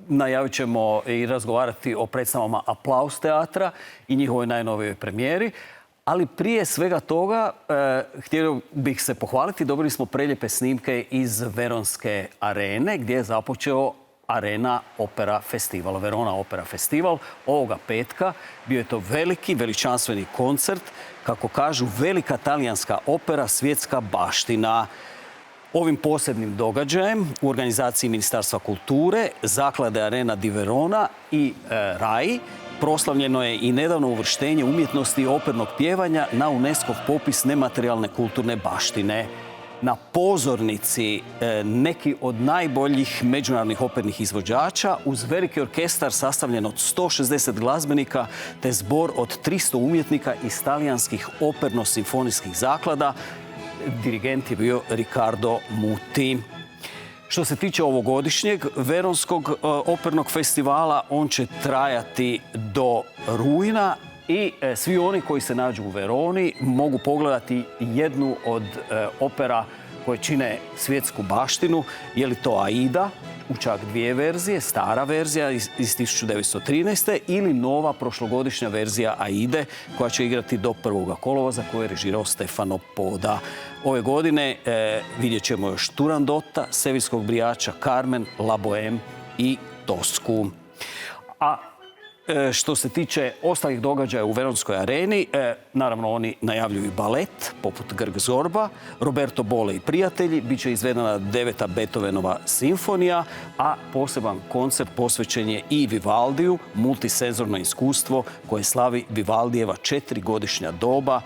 najavit ćemo i razgovarati o predstavama Aplauz teatra i njihovoj najnovijoj premijeri. Ali prije svega toga htio bih se pohvaliti. Dobili smo prelijepe snimke iz Veronske arene gdje je započeo Arena Opera Festival, Verona Opera Festival. Ovoga petka bio je to veliki, veličanstveni koncert. Kako kažu, velika talijanska opera, svjetska baština. Ovim posebnim događajem u organizaciji Ministarstva kulture, Zaklade Arena di Verona i RAI proslavljeno je i nedavno uvrštenje umjetnosti i opernog pjevanja na UNESCO popis nematerijalne kulturne baštine. Na pozornici neki od najboljih međunarodnih opernih izvođača uz veliki orkestar sastavljen od 160 glazbenika te zbor od 300 umjetnika iz talijanskih operno-simfonijskih zaklada. Dirigent je bio Riccardo Muti. Što se tiče ovogodišnjeg Veronskog opernog festivala, on će trajati do rujna i svi oni koji se nađu u Veroni mogu pogledati jednu od opera koje čine svjetsku baštinu. Je li to Aida, u čak dvije verzije, stara verzija iz 1913. ili nova prošlogodišnja verzija Aide koja će igrati do 1. kolovoza koju je režirao Stefano Poda. Ove godine vidjet ćemo još Turandota, Seviljskog brijača, Carmen, La Bohème i Tosku. A što se tiče ostalih događaja u Veronskoj areni, naravno oni najavljuju balet, poput Grg Zorba, Roberto Bole i prijatelji, bit će izvedena 9. Beethovenova simfonija, a poseban koncert posvećen je i Vivaldiju, multisenzorno iskustvo koje slavi Vivaldijeva 4-godišnja doba,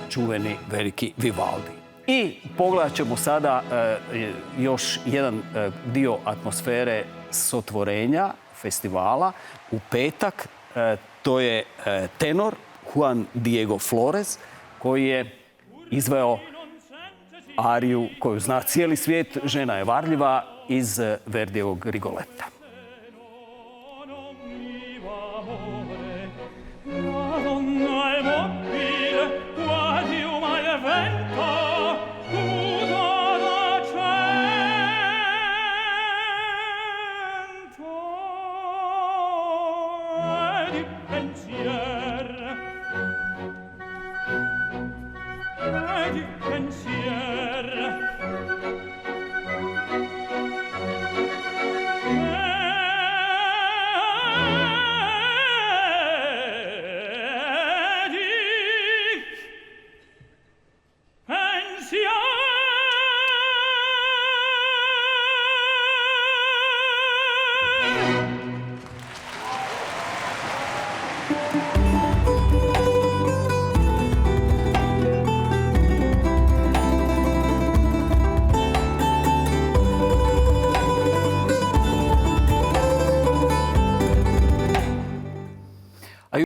čuveni veliki Vivaldi. I pogledat ćemo sada još jedan dio atmosfere s otvorenja festivala u petak. To je tenor Juan Diego Flores koji je izveo ariju koju zna cijeli svijet, Žena je varljiva, iz Verdijevog Rigoleta. Thank you.